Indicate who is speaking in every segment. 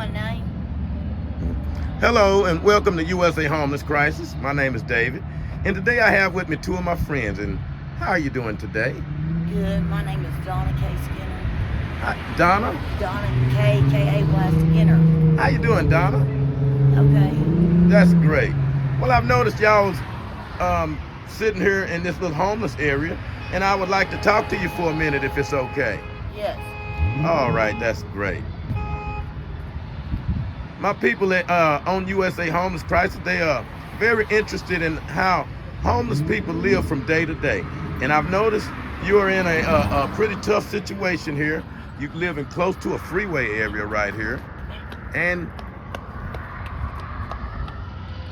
Speaker 1: my name?
Speaker 2: Hello and welcome to USA Homeless Crisis. My name is David, and today I have with me two of my friends. And how are you doing today?
Speaker 1: Good. My name is Donna K. Skinner.
Speaker 2: Hi, Donna.
Speaker 1: Donna K.A.Y. Skinner.
Speaker 2: How you doing, Donna?
Speaker 1: Okay.
Speaker 2: That's great. Well, I've noticed y'all's sitting here in this little homeless area, and I would like to talk to you for a minute if it's okay.
Speaker 1: Yes.
Speaker 2: All right, that's great. My people on USA Homeless Crisis, they are very interested in how homeless people live from day to day. And I've noticed you are in a pretty tough situation here. You live in close to a freeway area right here. And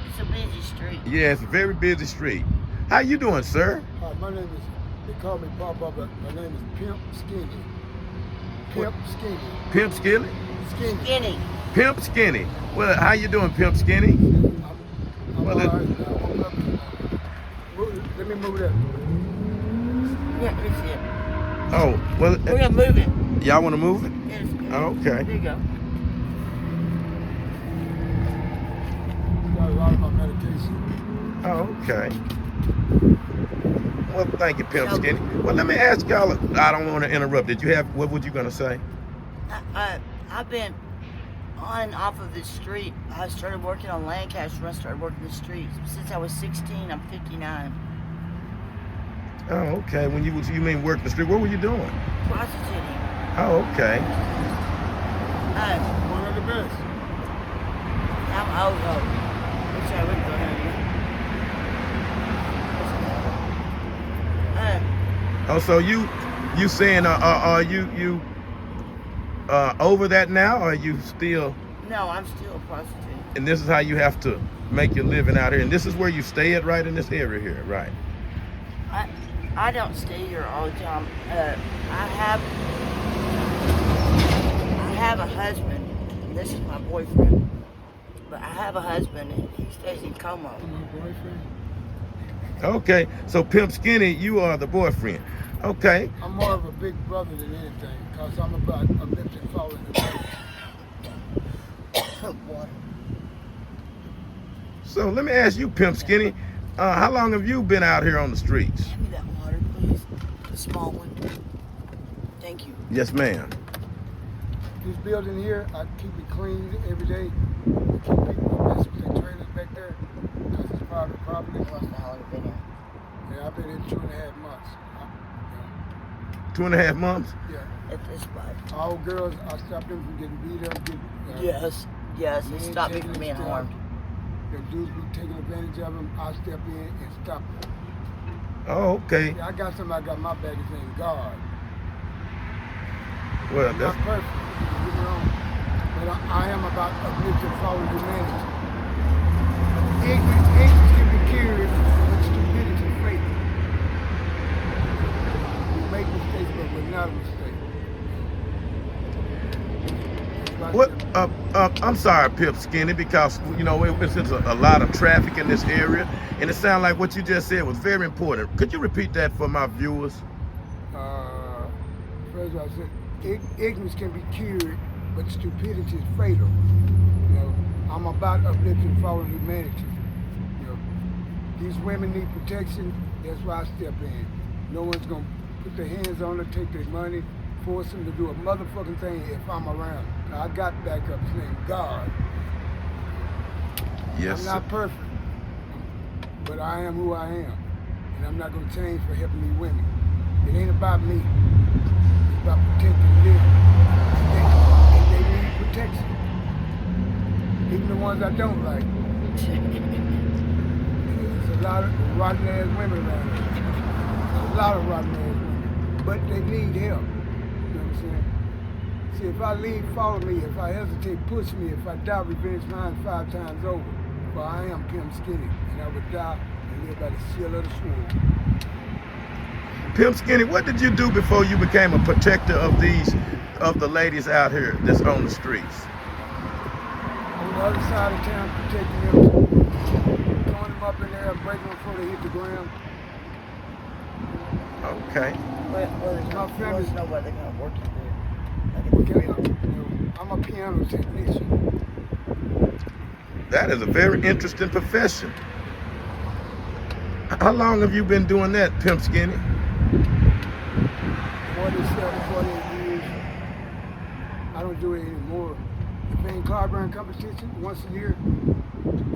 Speaker 1: It's a busy street.
Speaker 2: yeah, it's a very busy street. How you doing, sir?
Speaker 3: My name is, they call me Papa, but my name is Pimp Skinny. Pimp Skinny.
Speaker 2: Pimp Skinny?
Speaker 3: Skinny.
Speaker 1: Skinny.
Speaker 2: Pimp Skinny. Well, how you doing, Pimp Skinny?
Speaker 3: I'm
Speaker 2: Well,
Speaker 3: all right now. Let me move that.
Speaker 1: Yeah, that's it.
Speaker 2: Oh, well,
Speaker 1: We're gonna move it.
Speaker 2: y'all want to move it?
Speaker 1: Yes.
Speaker 2: Okay.
Speaker 1: There you go.
Speaker 3: Got a lot of my medication.
Speaker 2: Oh, okay. Well, thank you, Pimp Skinny. Well, let me ask y'all, I don't want to interrupt. What were you going to say?
Speaker 1: I've been on and off of this street. I started working on Lancaster when I started working the streets. Since I was 16, I'm 59.
Speaker 2: Oh, okay. When you mean work the street, what were you doing?
Speaker 1: Prostituting.
Speaker 2: Oh, okay.
Speaker 3: One of the best.
Speaker 1: I'm old. Which I wouldn't go ahead and
Speaker 2: Oh, so you saying, are you over that now, or are you still?
Speaker 1: no, I'm still a prostitute.
Speaker 2: And this is how you have to make your living out here, and this is where you stay at, right in this area here, right?
Speaker 1: I don't stay here all the time. I have a husband. And this is my boyfriend. But I have a husband, and he stays in Como.
Speaker 3: My boyfriend.
Speaker 2: Okay. So Pimp Skinny, you are the boyfriend. Okay.
Speaker 3: I'm more of a big brother than anything, because I'm about a lift and fall in the
Speaker 1: Water.
Speaker 2: So let me ask you, Pimp Skinny, how long have you been out here on the streets?
Speaker 1: Hand me that water, please. The small one. Thank you.
Speaker 2: Yes, ma'am.
Speaker 3: This building here, I keep it clean every day. I keep people mess with their trailers back there, because it's private property.
Speaker 1: What's the hell you been here?
Speaker 3: Yeah, I've been here 2.5 months.
Speaker 2: 2.5 months?
Speaker 3: Yeah.
Speaker 1: At this spot.
Speaker 3: All girls, I stop them from getting beat up.
Speaker 1: Yes. It
Speaker 3: men
Speaker 1: stopped me
Speaker 3: taking
Speaker 1: from being
Speaker 3: stuff.
Speaker 1: harmed.
Speaker 3: The dudes be taking advantage of them. I step in and stop them.
Speaker 2: Oh, okay.
Speaker 3: Yeah, I got somebody got my back. His name God.
Speaker 2: Well,
Speaker 3: Not
Speaker 2: that's
Speaker 3: perfect. Don't get me wrong. But I am about uplifting fallen humanity. Ignorance can be cured, but stupidity is fatal. We make mistakes, but we're not a mistake.
Speaker 2: what. I'm sorry, Pimp Skinny, because it's just a lot of traffic in this area, and it sounded like what you just said was very important. Could you repeat that for my viewers?
Speaker 3: First of all, I said ignorance can be cured, but stupidity is fatal. I'm about uplifting fallen humanity. These women need protection. That's why I step in. No one's gonna put their hands on her, take their money, force them to do a motherfucking thing if I'm around. I got backup. His name God.
Speaker 2: Yes.
Speaker 3: I'm not perfect, but I am who I am, and I'm not gonna change for helping these women. It ain't about me. It's about protecting them. And they need protection. Even the ones I don't like. There's a lot of rotten ass women around here. A lot of rotten ass women. But they need help. You know what I'm saying? See, if I leave, follow me. If I hesitate, push me. If I die, revenge mine 5 times over. For I am Pimp Skinny, and I would die and live by the seal of the sword.
Speaker 2: Pimp Skinny, what did you do before you became a protector of the ladies out here that's on the streets?
Speaker 3: On the other side of town, protecting them, throwing them up in there, breaking them before they hit the ground.
Speaker 2: Okay.
Speaker 1: Well,
Speaker 3: My family-
Speaker 1: know what they're gonna work you there.
Speaker 3: I'm a piano technician.
Speaker 2: That is a very interesting profession. How long have you been doing that, Pimp Skinny?
Speaker 3: 47, 48 years. I don't do it anymore. The Van Cliburn competition, once a year,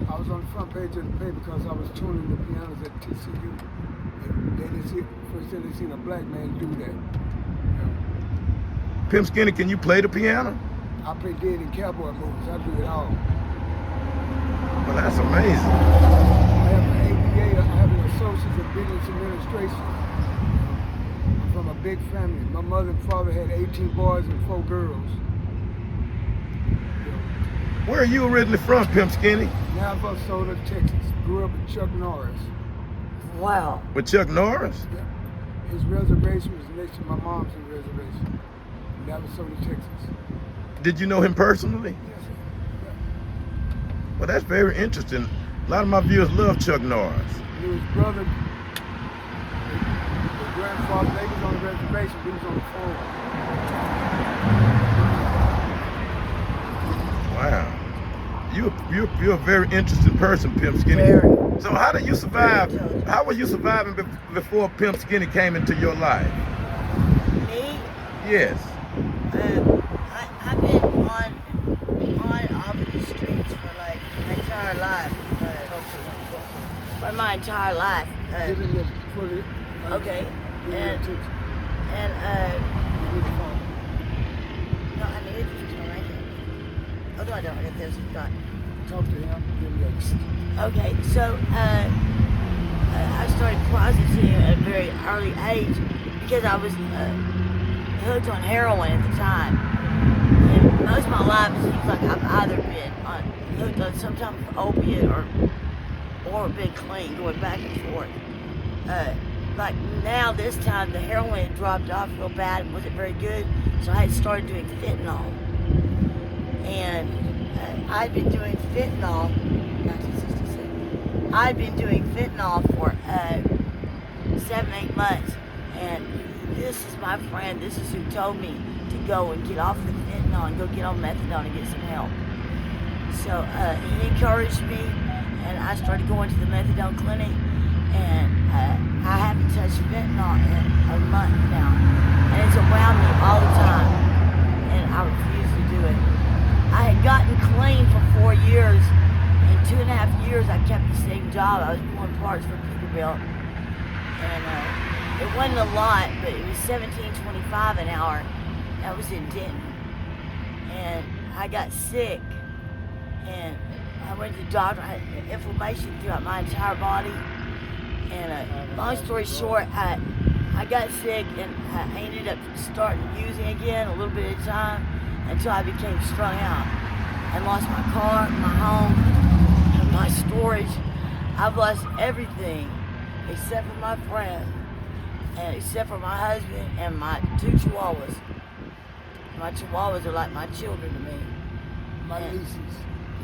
Speaker 3: I was on the front page of the paper because I was tuning the pianos at TCU. And they didn't see, first time they seen a black man do that.
Speaker 2: Pimp Skinny, can you play the piano?
Speaker 3: I play dead in cowboy movies. I do it all.
Speaker 2: Well, that's amazing.
Speaker 3: I have an ABA, I have an Associate's in Business Administration. I'm from a big family. My mother and father had 18 boys and 4 girls.
Speaker 2: Where are you originally from, Pimp Skinny?
Speaker 3: Navajo, Soda, Texas. Grew up with Chuck Norris.
Speaker 1: Wow.
Speaker 2: With Chuck Norris?
Speaker 3: Yeah. His reservation was next to my mom's reservation. Navajo, Texas.
Speaker 2: Did you know him personally?
Speaker 3: Yes, sir.
Speaker 2: Well, that's very interesting. A lot of my viewers love Chuck Norris.
Speaker 3: He was brother, his grandfather, they was on the reservation, he was on the phone.
Speaker 2: Wow. You're a very interesting person, Pimp Skinny.
Speaker 1: Very.
Speaker 2: So how did you survive? How were you surviving before Pimp Skinny came into your life?
Speaker 1: Me?
Speaker 2: Yes.
Speaker 1: I've been on off of the streets for like my entire life. For my entire life.
Speaker 3: Giving this fully.
Speaker 1: Okay. And no, I need it. Right here. Oh no, I don't. I got this. Got.
Speaker 3: Talk to him. Give him that.
Speaker 1: Okay, so I started prostituting at a very early age because I was hooked on heroin at the time. And most of my life it seems like I've either been hooked on some type of opiate or been clean, going back and forth. Like now, this time the heroin had dropped off real bad and wasn't very good, so I had started doing fentanyl. And I'd been doing fentanyl. 1967. I'd been doing fentanyl for 7-8 months, and this is my friend. This is who told me to go and get off the fentanyl and go get on methadone and get some help. So he encouraged me, and I started going to the methadone clinic, and I haven't touched fentanyl in a month now, and it's around me all the time, and I refuse to do it. I had gotten clean for 4 years. In 2.5 years, I kept the same job. I was pulling parts for Peterbilt, and it wasn't a lot, but it was $17.25 an hour. That was in Denton, and I got sick, and I went to the doctor. I had inflammation throughout my entire body, and long story short, I got sick, and I ended up starting using again a little bit at a time until I became strung out. I lost my car, my home, my storage. I've lost everything except for my friend, and except for my husband and my 2 chihuahuas. My chihuahuas are like my children to me.
Speaker 3: My nieces.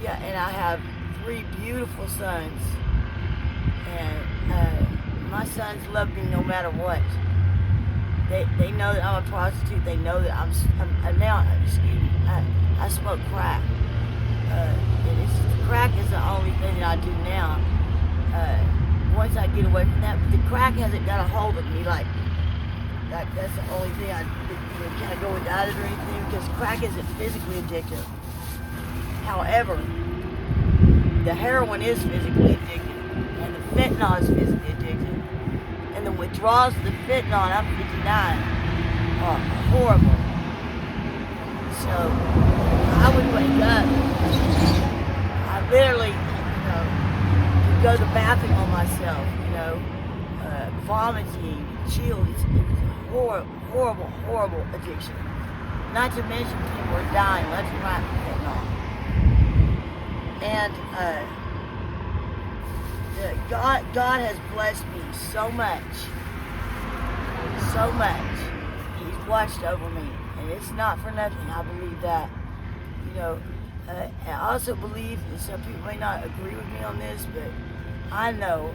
Speaker 1: Yeah, and I have 3 beautiful sons, and my sons love me no matter what. They know that I'm a prostitute. They know that I'm now. Excuse me. I smoke crack. Crack is the only thing that I do now. Once I get away from that, but the crack hasn't got a hold of me. Like that's the only thing I kind of go without it or anything, because crack isn't physically addictive. However, the heroin is physically addictive, and the fentanyl is physically addictive, and the withdrawals of the fentanyl, and I'm 59, are horrible. So I would wake up, I literally, could go to the bathroom on myself, vomiting, chills. It's a horrible, horrible addiction. Not to mention people are dying left and right from fentanyl. And God has blessed me so much. He's watched over me, and it's not for nothing. I believe that. I also believe, and some people may not agree with me on this, but I know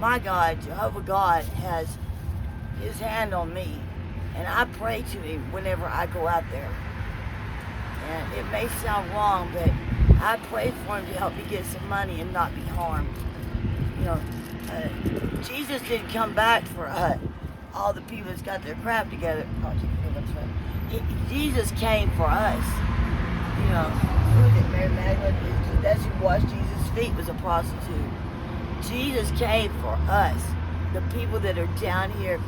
Speaker 1: my God, Jehovah God, has His hand on me, and I pray to Him whenever I go out there. And it may sound wrong, but I prayed for him to help me get some money and not be harmed. You know, Jesus didn't come back for all the people that's got their crap together. Oh, Jesus came for us. You know, who was it, Mary Magdalene? That's who washed Jesus' feet, was a prostitute. Jesus came for us, the people that are down here.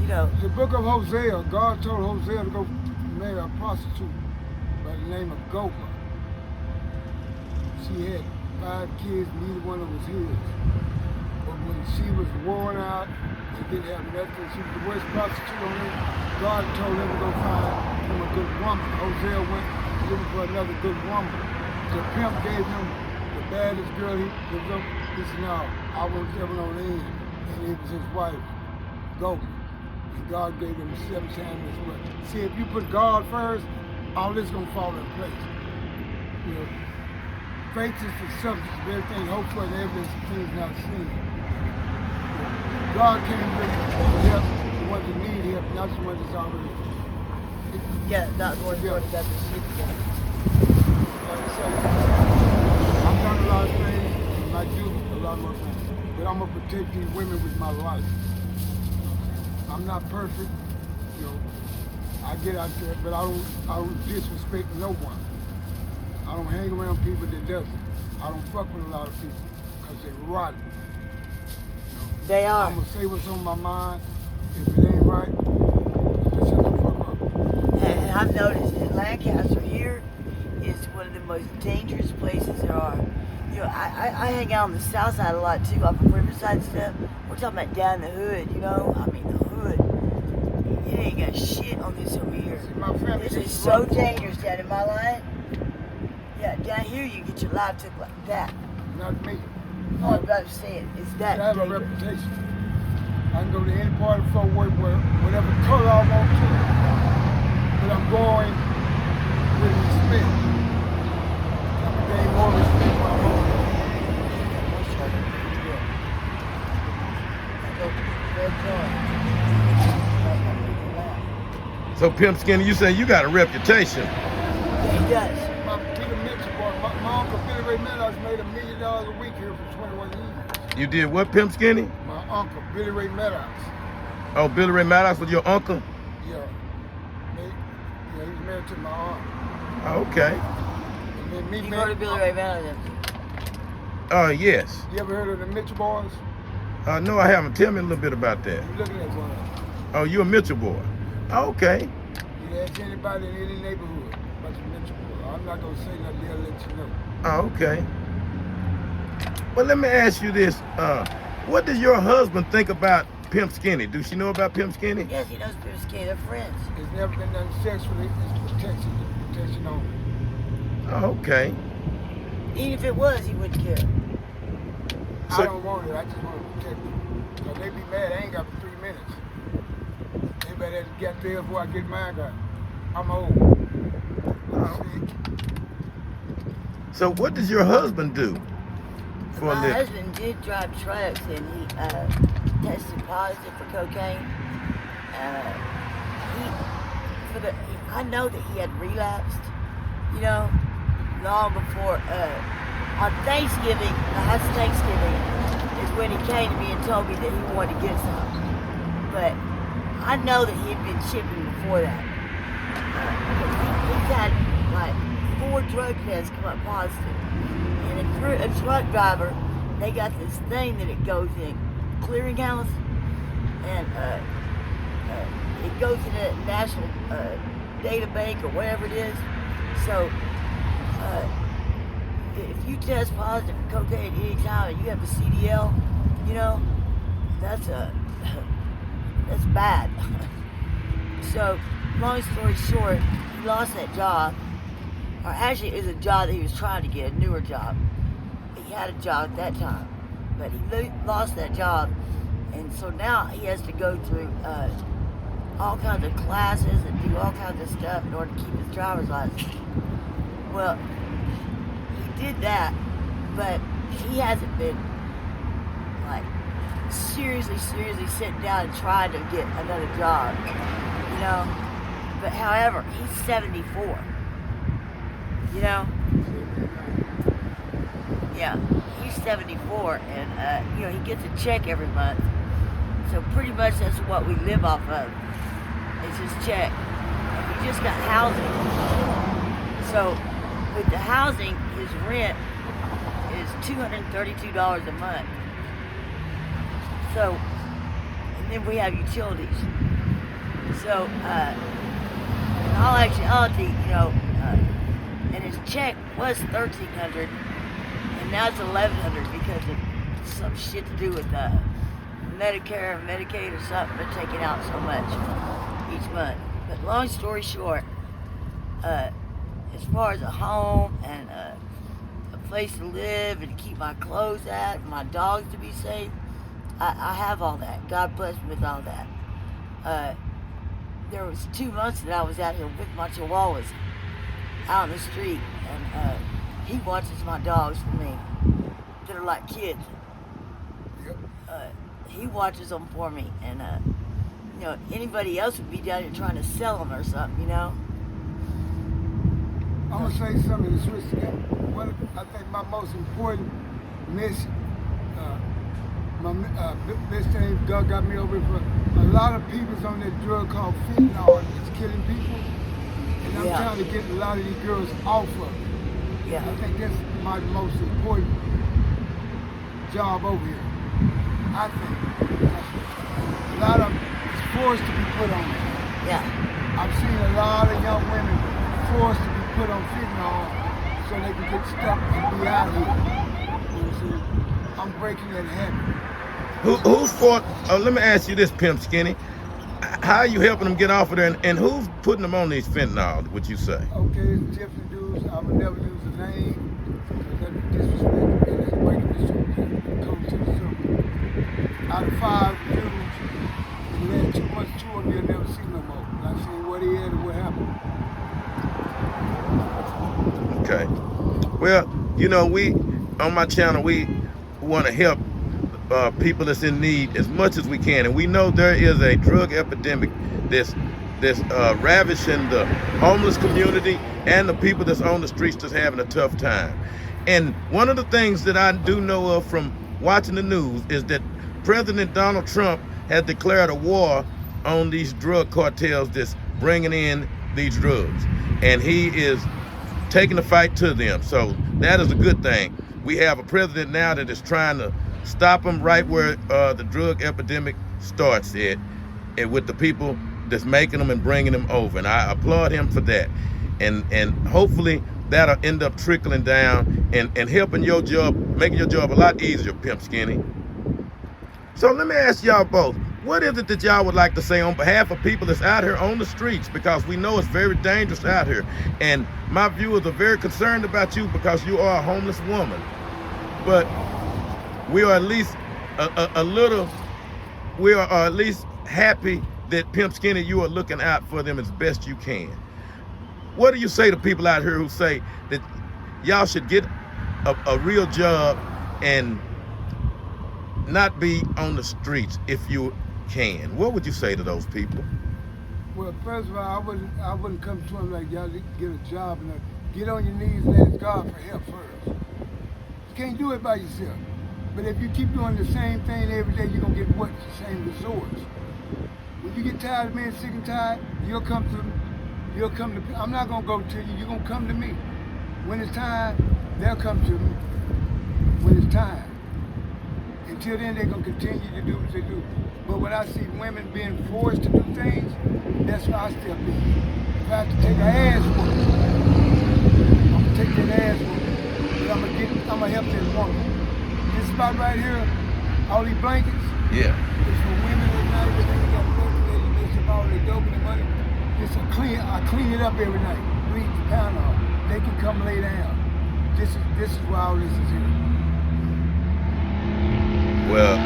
Speaker 1: You know,
Speaker 3: the book of Hosea, God told Hosea to go marry a prostitute by the name of Gomer. She had 5 kids, neither one of them was his. But when she was worn out and didn't have nothing, she was the worst prostitute on earth. God told him to go find him a good woman. Hosea went looking for another good woman. The pimp gave him the baddest girl he was up. He said, no, I want seven on the end. And it was his wife, Gomer. And God gave him 7 times as much. See, if you put God first, all this is going to fall in place. You know, faith is the substance of everything hoped for and evidence of things not seen. God came to help the ones that need help, not the ones that's already.
Speaker 1: yeah, not the ones that got the shit together.
Speaker 3: Like I said, I've done a lot of things, and I do a lot more things. But I'm going to protect these women with my life. I'm not perfect, you know. I get out there, but I don't disrespect no one. I don't hang around people that doesn't. I don't fuck with a lot of people because they're rotten. You know,
Speaker 1: They are.
Speaker 3: I'm gonna say what's on my mind. If it ain't right, just shut the fuck up.
Speaker 1: And I've noticed that Lancaster here is one of the most dangerous places there are. You know, I hang out on the south side a lot too, off of Riverside stuff. We're talking about down the hood, you know? I mean, the hood. You ain't got shit on this over here.
Speaker 3: See, my family
Speaker 1: This is
Speaker 3: is
Speaker 1: so
Speaker 3: rough.
Speaker 1: dangerous down in my line. Yeah, down here you get your life took like that.
Speaker 3: Not me.
Speaker 1: Oh, I'm about to say it. It's that
Speaker 3: I have a
Speaker 1: dangerous.
Speaker 3: reputation. I can go to any part of Fort Worth where whatever color I want to, but I'm going with respect. I'm gonna gain more respect while I'm over there.
Speaker 2: So Pimp Skinny, you say you got a reputation.
Speaker 1: Yeah, he does.
Speaker 3: My Peter Mitchell boy, my uncle Billy Ray Maddox made $1 million a week here for 21 years.
Speaker 2: You did what, Pimp Skinny?
Speaker 3: My uncle Billy Ray Maddox.
Speaker 2: Oh, Billy Ray Maddox was your uncle?
Speaker 3: Yeah. He's married to my aunt.
Speaker 2: Oh, okay.
Speaker 3: And then me,
Speaker 1: You
Speaker 3: man,
Speaker 1: go to Billy Ray Vanderbilt.
Speaker 2: Yes.
Speaker 3: You ever heard of the Mitchell boys?
Speaker 2: No, I haven't. Tell me a little bit about that.
Speaker 3: You look at that one.
Speaker 2: Oh, you a Mitchell boy. Oh, okay.
Speaker 3: You ask anybody in any neighborhood about the Mitchell boy. I'm not gonna say nothing, they'll let you know.
Speaker 2: Oh, okay. Well, let me ask you this. What does your husband think about Pimp Skinny? Does she know about Pimp Skinny?
Speaker 1: Yes, he knows Pimp Skinny. They're friends.
Speaker 3: It's never been done sexually, it's protection only.
Speaker 2: Oh, okay.
Speaker 1: Even if it was, he wouldn't care.
Speaker 2: So-
Speaker 3: I don't want it, I just want to protect them. Cause they be mad, I ain't got 3 minutes. They better get there before I get mine got. I'm old.
Speaker 2: Oh.
Speaker 3: I'm sick.
Speaker 2: So what does your husband do for a
Speaker 1: My
Speaker 2: living?
Speaker 1: husband did drive trucks, and he tested positive for cocaine. I know that he had relapsed, you know, long before. On Thanksgiving, last Thanksgiving, is when he came to me and told me that he wanted to get some. But I know that he had been chipping before that. He's had like 4 drug tests come up positive. And a truck driver, they got this thing that it goes in clearinghouse, and it goes in a national data bank or whatever it is. So if you test positive for cocaine at any time and you have a CDL, you know, that's bad. So, long story short, he lost that job. Or actually, it was a job that he was trying to get, a newer job. He had a job at that time, but he lost that job, and so now he has to go through all kinds of classes and do all kinds of stuff in order to keep his driver's license. Well, he did that, but he hasn't been like seriously sitting down and trying to get another job, you know. But however, he's 74. You know? Yeah, he's 74, and he gets a check every month. So pretty much that's what we live off of. It's his check. And he just got housing. So with the housing, his rent is $232 a month. So, and then we have utilities. So, in all actuality, and his check was $1,300, and now it's $1,100 because of some shit to do with Medicare and Medicaid or something. They're taking out so much each month. But long story short, as far as a home and a place to live and to keep my clothes at, and my dogs to be safe, I have all that. God bless me with all that. There was 2 months that I was out here with my chihuahuas out in the street, and he watches my dogs for me. They're like kids. He watches them for me, and anybody else would be down here trying to sell them or something,
Speaker 3: I'm gonna say something to switch to that. I think my most important mission, my best thing God got me over for. A lot of people's on that drug called fentanyl. It's killing people, and I'm trying to get a lot of these girls off of it.
Speaker 1: Yeah.
Speaker 3: I think that's my most important job over here. I think a lot of it's forced to be put on it.
Speaker 1: Yeah.
Speaker 3: I've seen a lot of young women forced to be put on fentanyl so they can get stuck and be out here. So I'm breaking that habit.
Speaker 2: Who's for? Let me ask you this, Pimp Skinny. How are you helping them get off of there, and who's putting them on these fentanyl? Would you say?
Speaker 3: Okay, it's different dudes. I would never use a name because that's disrespect and that's breaking the circle. Come to the circle. Out of 5 dudes, if you had too much to him, you'll never see no more. Not seeing what he had and what happened.
Speaker 2: Okay. Well, we on my channel we want to help people that's in need as much as we can, and we know there is a drug epidemic that's ravishing the homeless community and the people that's on the streets that's having a tough time. And one of the things that I do know of from watching the news is that President Donald Trump has declared a war on these drug cartels that's bringing in these drugs, and he is taking the fight to them. So that is a good thing. We have a president now that is trying to stop them right where the drug epidemic starts at, and with the people that's making them and bringing them over. And I applaud him for that. And hopefully that'll end up trickling down and helping your job, making your job a lot easier, Pimp Skinny. So let me ask y'all both, what is it that y'all would like to say on behalf of people that's out here on the streets? Because we know it's very dangerous out here. And my viewers are very concerned about you because you are a homeless woman. But we are at least we are at least happy that Pimp Skinny, you are looking out for them as best you can. What do you say to people out here who say that y'all should get a real job and not be on the streets if you can? What would you say to those people?
Speaker 3: Well, first of all, I wouldn't come to them like y'all get a job and get on your knees and ask God for help first. You can't do it by yourself. But if you keep doing the same thing every day, you're gonna get what? The same resorts. When you get tired of being sick and tired, you'll come to me. I'm not gonna go to you, you're gonna come to me. When it's time, they'll come to me. When it's time. Until then, they're gonna continue to do what they do. But when I see women being forced to do things, that's why I step in. If I have to take an ass whooping, I'm gonna take that ass whooping. But I'm gonna help that woman. This spot right here, all these blankets.
Speaker 2: Yeah.
Speaker 3: It's for women that not even they got broken, they mix up all their dope and money. I clean it up every night. Read the pound off. They can come lay down. This is why all this is here.
Speaker 2: Well,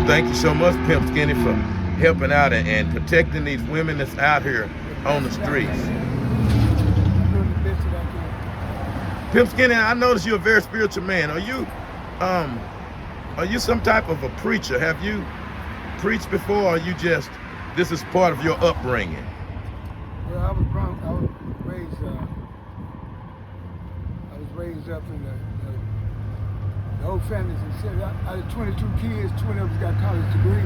Speaker 2: thank you so much, Pimp Skinny, for helping out and protecting these women that's out here on the streets.
Speaker 3: I'm doing the best that I can.
Speaker 2: Pimp Skinny, I notice you're a very spiritual man. Are you some type of a preacher? Have you preached before, or are you just, this is part of your upbringing?
Speaker 3: Well, I was raised up in the whole family's in city. Out of 22 kids, 20 of us got college degrees.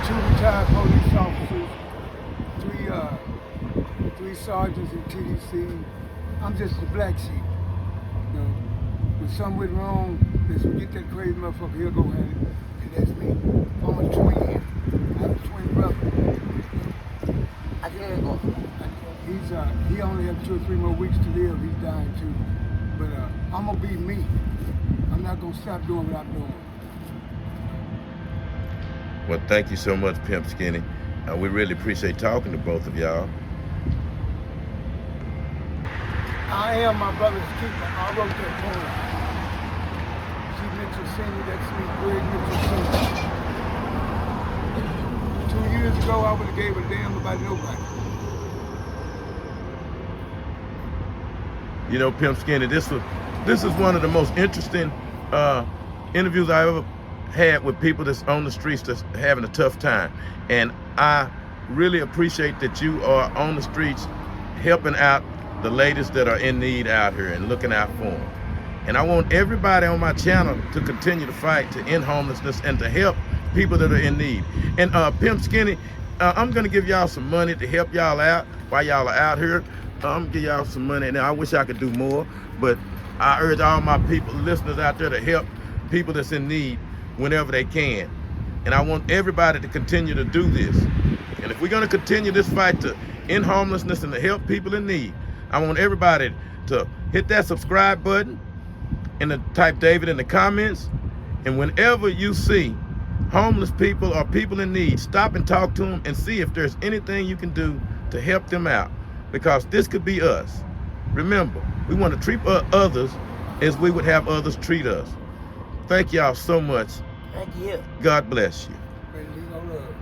Speaker 3: 2 retired police officers, 3 sergeants in TDC. I'm just the black sheep. You know, when something went wrong, they said, get that crazy motherfucker, he'll go handle it. And that's me. I'm a twin. I have a twin brother.
Speaker 1: I can hear it go.
Speaker 3: He only has 2 or 3 more weeks to live. He's dying too. But I'm gonna be me. I'm not gonna stop doing what I'm doing.
Speaker 2: Well, thank you so much, Pimp Skinny. We really appreciate talking to both of y'all.
Speaker 3: I am my brother's keeper. I wrote that poem. See Mitchell Senior, that's me, Greg Mitchell Senior. 2 years ago, I would have gave a damn about nobody.
Speaker 2: You know, Pimp Skinny, this is one of the most interesting interviews I ever had with people that's on the streets that's having a tough time. And I really appreciate that you are on the streets helping out the ladies that are in need out here and looking out for them. And I want everybody on my channel to continue to fight to end homelessness and to help people that are in need. And Pimp Skinny, I'm gonna give y'all some money to help y'all out while y'all are out here. I'm gonna give y'all some money. Now I wish I could do more, but I urge all my people, listeners out there, to help people that's in need whenever they can. And I want everybody to continue to do this. And if we're gonna continue this fight to end homelessness and to help people in need, I want everybody to hit that subscribe button and to type David in the comments. And whenever you see homeless people or people in need, stop and talk to them and see if there's anything you can do to help them out. Because this could be us. Remember, we want to treat others as we would have others treat us. Thank y'all so much.
Speaker 1: Thank you.
Speaker 2: God bless you.
Speaker 3: Baby, no love.